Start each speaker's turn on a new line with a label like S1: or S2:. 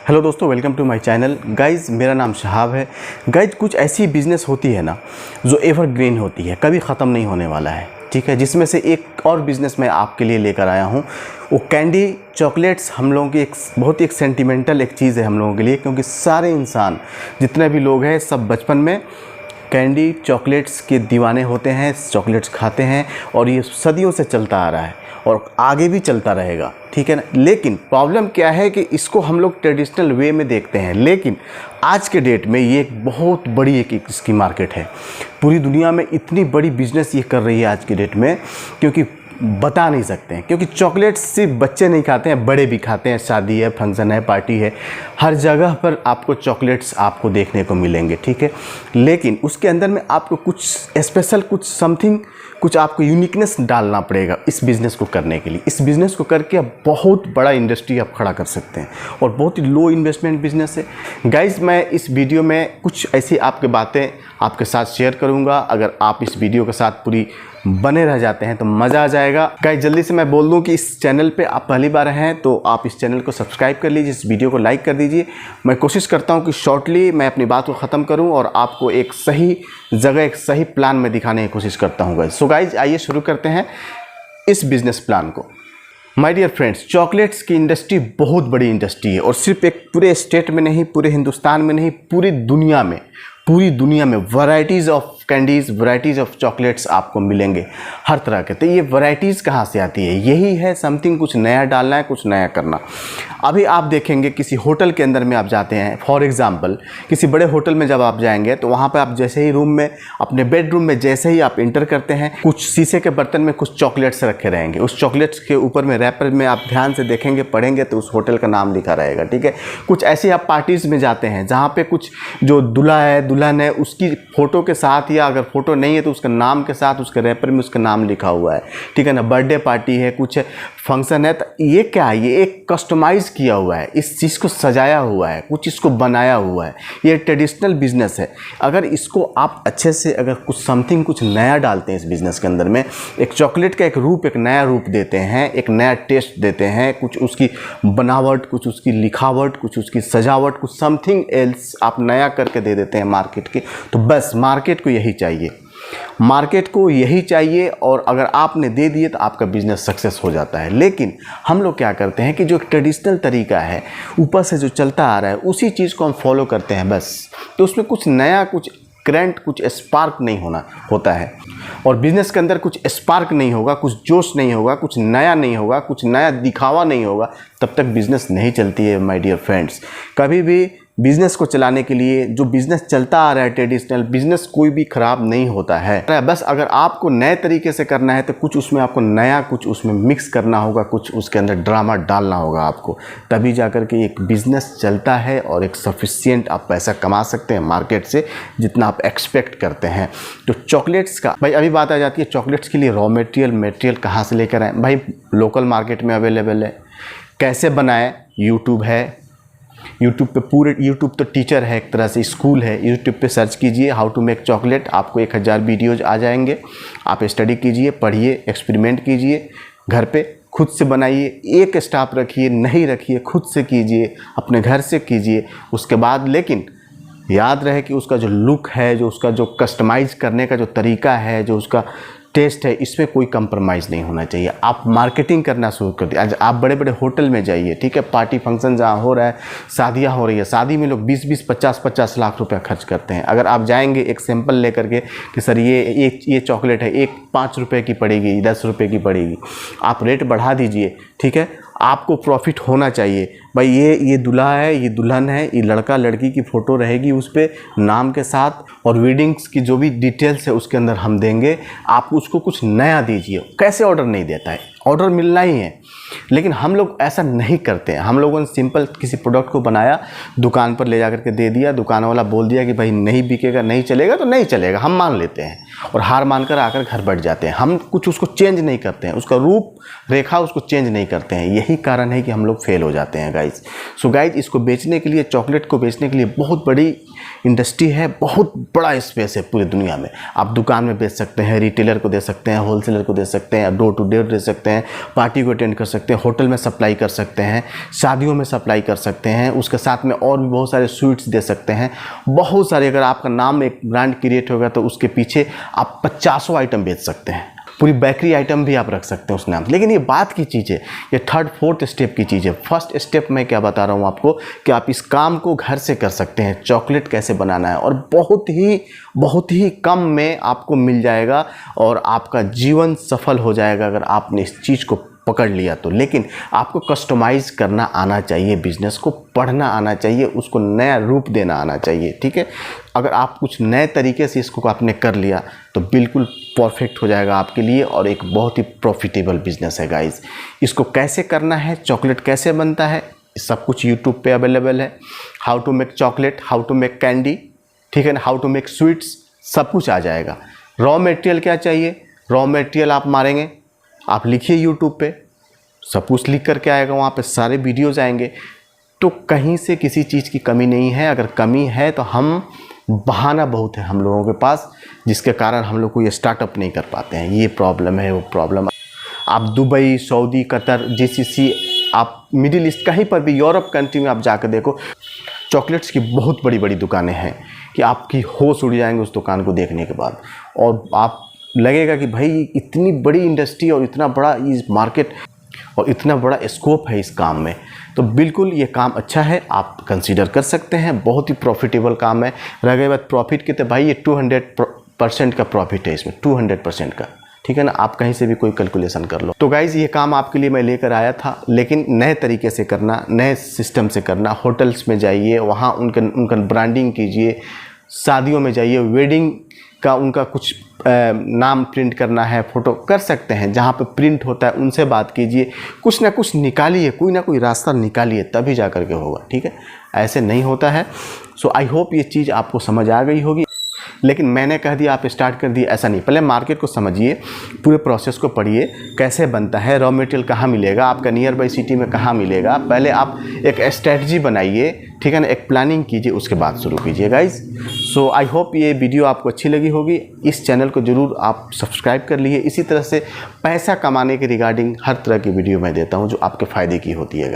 S1: Hello दोस्तों, welcome to my channel. Guys, मेरा नाम शहाब है। गाइज़, कुछ ऐसी बिज़नेस होती है ना जो एवरग्रीन होती है, कभी ख़त्म नहीं होने वाला है, ठीक है। जिसमें से एक और बिज़नेस मैं आपके लिए लेकर आया हूँ। वो कैंडी चॉकलेट्स हम लोगों की एक बहुत ही एक सेंटिमेंटल एक चीज़ है हम लोगों के लिए, क्योंकि सारे इंसान जितने भी लोग हैं सब बचपन में कैंडी चॉकलेट्स के दीवाने होते हैं, चॉकलेट्स खाते हैं और ये सदियों से चलता आ रहा है और आगे भी चलता रहेगा, ठीक है ना। लेकिन प्रॉब्लम क्या है कि इसको हम लोग ट्रेडिशनल वे में देखते हैं, लेकिन आज के डेट में ये एक बहुत बड़ी एक इसकी मार्केट है। पूरी दुनिया में इतनी बड़ी बिजनेस ये कर रही है आज के डेट में, क्योंकि बता नहीं सकते हैं। क्योंकि चॉकलेट्स सिर्फ बच्चे नहीं खाते हैं, बड़े भी खाते हैं। शादी है, फंक्शन है, पार्टी है, हर जगह पर आपको चॉकलेट्स आपको देखने को मिलेंगे, ठीक है। लेकिन उसके अंदर में आपको कुछ स्पेशल, कुछ समथिंग, कुछ आपको यूनिकनेस डालना पड़ेगा इस बिज़नेस को करने के लिए। इस बिज़नेस को करके आप बहुत बड़ा इंडस्ट्री आप खड़ा कर सकते हैं और बहुत ही लो इन्वेस्टमेंट बिज़नेस है। गाइज़, मैं इस वीडियो में कुछ ऐसी आपकी बातें आपके साथ शेयर करूंगा। अगर आप इस वीडियो के साथ पूरी बने रह जाते हैं तो मज़ा आ जाएगा। गाइस, जल्दी से मैं बोल दूं कि इस चैनल पे आप पहली बार हैं तो आप इस चैनल को सब्सक्राइब कर लीजिए, इस वीडियो को लाइक कर दीजिए। मैं कोशिश करता हूं कि शॉर्टली मैं अपनी बात को ख़त्म करूं और आपको एक सही जगह, एक सही प्लान में दिखाने की कोशिश करता हूं। गाइस, सो गाइस, आइए शुरू करते हैं इस बिज़नेस प्लान को। माय डियर फ्रेंड्स, चॉकलेट्स की इंडस्ट्री बहुत बड़ी इंडस्ट्री है और सिर्फ एक पूरे स्टेट में नहीं, पूरे हिंदुस्तान में नहीं, पूरी दुनिया में varieties of candies, varieties of chocolates आपको मिलेंगे हर तरह के। तो ये वैरायटीज़ कहाँ से आती है? यही है समथिंग, कुछ नया डालना है, कुछ नया करना। अभी आप देखेंगे किसी होटल के अंदर में आप जाते हैं, फॉर एग्जांपल किसी बड़े होटल में जब आप जाएंगे तो वहाँ पे आप जैसे ही रूम में, अपने बेडरूम में जैसे ही आप इंटर करते हैं, कुछ शीशे के बर्तन में कुछ चॉकलेट्स रखे रहेंगे। उस चॉकलेट्स के ऊपर में रैपर में आप ध्यान से देखेंगे, पढ़ेंगे तो उस होटल का नाम लिखा रहेगा, ठीक है। कुछ ऐसे आप पार्टीज़ में जाते हैं जहाँ पे कुछ जो दूल्हा है, दुल्हन है, उसकी फ़ोटो के साथ, या अगर फ़ोटो नहीं है तो उसके नाम के साथ उसके रैपर में उसका नाम लिखा हुआ है, ठीक है ना। बर्थडे पार्टी है, कुछ फंक्शन है, तो ये क्या है? ये एक कस्टमाइज़ किया हुआ है, इस चीज़ को सजाया हुआ है, कुछ इसको बनाया हुआ है। ये ट्रेडिशनल बिजनेस है। अगर इसको आप अच्छे से, अगर कुछ समथिंग, कुछ नया डालते हैं इस बिज़नेस के अंदर में, एक चॉकलेट का एक रूप, एक नया रूप देते हैं, एक नया टेस्ट देते हैं, कुछ उसकी बनावट, कुछ उसकी लिखावट, कुछ उसकी सजावट, कुछ समथिंग एल्स आप नया करके दे देते हैं मार्केट की, तो बस मार्केट को यही चाहिए, मार्केट को यही चाहिए। और अगर आपने दे दिए तो आपका बिजनेस सक्सेस हो जाता है। लेकिन हम लोग क्या करते हैं कि जो ट्रेडिशनल तरीका है, ऊपर से जो चलता आ रहा है, उसी चीज़ को हम फॉलो करते हैं बस। तो उसमें कुछ नया, कुछ करंट, कुछ स्पार्क नहीं होता है। और बिजनेस के अंदर कुछ स्पार्क नहीं होगा, कुछ जोश नहीं होगा, कुछ नया नहीं होगा, कुछ नया दिखावा नहीं होगा, तब तक बिजनेस नहीं चलती है। माय डियर फ्रेंड्स, कभी भी बिज़नेस को चलाने के लिए, जो बिज़नेस चलता आ रहा है ट्रेडिशनल बिज़नेस, कोई भी ख़राब नहीं होता है। बस अगर आपको नए तरीके से करना है तो कुछ उसमें आपको नया, कुछ उसमें मिक्स करना होगा, कुछ उसके अंदर ड्रामा डालना होगा आपको, तभी जाकर के एक बिज़नेस चलता है और एक सफिशिएंट आप पैसा कमा सकते हैं मार्केट से, जितना आप एक्सपेक्ट करते हैं। तो चॉकलेट्स का भाई अभी बात आ जाती है, चॉकलेट्स के लिए रॉ मटेरियल कहाँ से लेकर आएँ? भाई लोकल मार्केट में अवेलेबल है। कैसे बनाएं? यूट्यूब है, यूट्यूब पे पूरे, यूट्यूब तो टीचर है, एक तरह से स्कूल है। यूट्यूब पे सर्च कीजिए हाउ टू मेक चॉकलेट, आपको 1000 वीडियोज़ आ जाएंगे। आप स्टडी कीजिए, पढ़िए, एक्सपेरिमेंट कीजिए, घर पे खुद से बनाइए। एक स्टाफ रखिए, नहीं रखिए, खुद से कीजिए, अपने घर से कीजिए। उसके बाद लेकिन याद रहे कि उसका जो लुक है, जो उसका जो कस्टमाइज़ करने का जो तरीका है, जो उसका टेस्ट है, इस पर कोई कंप्रोमाइज़ नहीं होना चाहिए। आप मार्केटिंग करना शुरू कर दिए। आज आप बड़े बड़े होटल में जाइए, ठीक है, पार्टी फंक्शन जहाँ हो रहा है, शादियाँ हो रही है, शादी में लोग 20-20, 50-50 लाख रुपया खर्च करते हैं। अगर आप जाएंगे एक सैंपल लेकर के कि सर ये चॉकलेट है, एक 5 रुपये की पड़ेगी, 10 रुपये की पड़ेगी, आप रेट बढ़ा दीजिए, ठीक है। आपको प्रॉफिट होना चाहिए। भाई ये दूल्हा है, ये दुल्हन है, ये लड़का लड़की की फ़ोटो रहेगी उस पर नाम के साथ, और वेडिंग्स की जो भी डिटेल्स है उसके अंदर हम देंगे। आप उसको कुछ नया दीजिए। कैसे ऑर्डर नहीं देता है? ऑर्डर मिलना ही है, लेकिन हम लोग ऐसा नहीं करते हैं। हम लोगों ने सिंपल किसी प्रोडक्ट को बनाया, दुकान पर ले जाकर के दे दिया, दुकान वाला बोल दिया कि भाई नहीं बिकेगा, नहीं चलेगा तो नहीं चलेगा, हम मान लेते हैं और हार मानकर आकर घर बैठ जाते हैं। हम कुछ उसको चेंज नहीं करते हैं, उसका रूप रेखा उसको चेंज नहीं करते हैं। यही कारण है कि हम लोग फेल हो जाते हैं गाइज। सो गाइज, इसको बेचने के लिए, चॉकलेट को बेचने के लिए बहुत बड़ी इंडस्ट्री है, बहुत बड़ा स्पेस है पूरी दुनिया में। आप दुकान में बेच सकते हैं, रिटेलर को दे सकते हैं, होलसेलर को दे सकते हैं, डोर टू डोर दे सकते हैं, पार्टी को अटेंड कर सकते हैं। सकते हैं, होटल में सप्लाई कर सकते हैं, शादियों में सप्लाई कर सकते हैं, उसके साथ में और भी बहुत सारे स्वीट्स दे सकते हैं, बहुत सारे। अगर आपका नाम एक ब्रांड क्रिएट होगा तो उसके पीछे आप 50 आइटम बेच सकते हैं, पूरी बेकरी आइटम भी आप रख सकते हैं उस नाम। लेकिन ये बात की चीज़ है, ये 3rd 4th स्टेप की चीज़ है। फर्स्ट स्टेप मैं क्या बता रहा हूँ आपको कि आप इस काम को घर से कर सकते हैं, चॉकलेट कैसे बनाना है, और बहुत ही कम में आपको मिल जाएगा और आपका जीवन सफल हो जाएगा अगर आपने इस चीज़ को पकड़ लिया तो। लेकिन आपको कस्टमाइज़ करना आना चाहिए, बिज़नेस को पढ़ना आना चाहिए, उसको नया रूप देना आना चाहिए, ठीक है। अगर आप कुछ नए तरीके से इसको आपने कर लिया तो बिल्कुल परफेक्ट हो जाएगा आपके लिए और एक बहुत ही प्रॉफिटेबल बिजनेस है गाइस। इसको कैसे करना है, चॉकलेट कैसे बनता है, सब कुछ यूट्यूब पे अवेलेबल है। How to make chocolate, how to make candy, ठीक है ना, हाउ टू मेक स्वीट्स, सब कुछ आ जाएगा। रॉ मटेरियल क्या चाहिए, रॉ मटेरियल आप मारेंगे, आप लिखिए यूट्यूब पे, सब कुछ लिख करके आएगा, वहाँ पे सारे वीडियोज़ आएंगे। तो कहीं से किसी चीज़ की कमी नहीं है। अगर कमी है तो हम बहाना बहुत है हम लोगों के पास, जिसके कारण हम लोग को ये स्टार्टअप नहीं कर पाते हैं। ये प्रॉब्लम है, वो प्रॉब्लम। आप दुबई, सऊदी, कतर, जीसीसी, आप मिडिल ईस्ट, कहीं पर भी यूरोप कंट्री में आप जाकर देखो, चॉकलेट्स की बहुत बड़ी बड़ी दुकानें हैं कि आपकी होश उड़ जाएंगे उस दुकान को देखने के बाद। और आप लगेगा कि भाई इतनी बड़ी इंडस्ट्री और इतना बड़ा इस मार्केट और इतना बड़ा स्कोप है इस काम में। तो बिल्कुल ये काम अच्छा है, आप कंसीडर कर सकते हैं, बहुत ही प्रॉफिटेबल काम है। रह गई बात प्रॉफिट की, तो भाई ये 200% का प्रॉफिट है इसमें, 200% का, ठीक है ना। आप कहीं से भी कोई कैलकुलेशन कर लो। तो गाइज़ ये काम आपके लिए मैं लेकर आया था, लेकिन नए तरीके से करना, नए सिस्टम से करना। होटल्स में जाइए, वहाँ उनका ब्रांडिंग कीजिए, शादियों में जाइए, वेडिंग का उनका कुछ नाम प्रिंट करना है, फ़ोटो कर सकते हैं, जहाँ पे प्रिंट होता है उनसे बात कीजिए, कुछ ना कुछ निकालिए, कोई ना कोई रास्ता निकालिए, तभी जा कर के होगा, ठीक है। ऐसे नहीं होता है। सो आई होप ये चीज़ आपको समझ आ गई होगी। लेकिन मैंने कह दिया आप स्टार्ट कर दिए, ऐसा नहीं। पहले मार्केट को समझिए, पूरे प्रोसेस को पढ़िए, कैसे बनता है, रॉ मटेरियल कहाँ मिलेगा, आपका नियर बाई सिटी में कहाँ मिलेगा। पहले आप एक स्ट्रेटजी बनाइए, ठीक है ना, एक प्लानिंग कीजिए, उसके बाद शुरू कीजिए गाइज। सो आई होप ये वीडियो आपको अच्छी लगी होगी। इस चैनल को ज़रूर आप सब्सक्राइब कर लीजिए। इसी तरह से पैसा कमाने के रिगार्डिंग हर तरह की वीडियो मैं देता हूँ जो आपके फ़ायदे की होती है गाइज।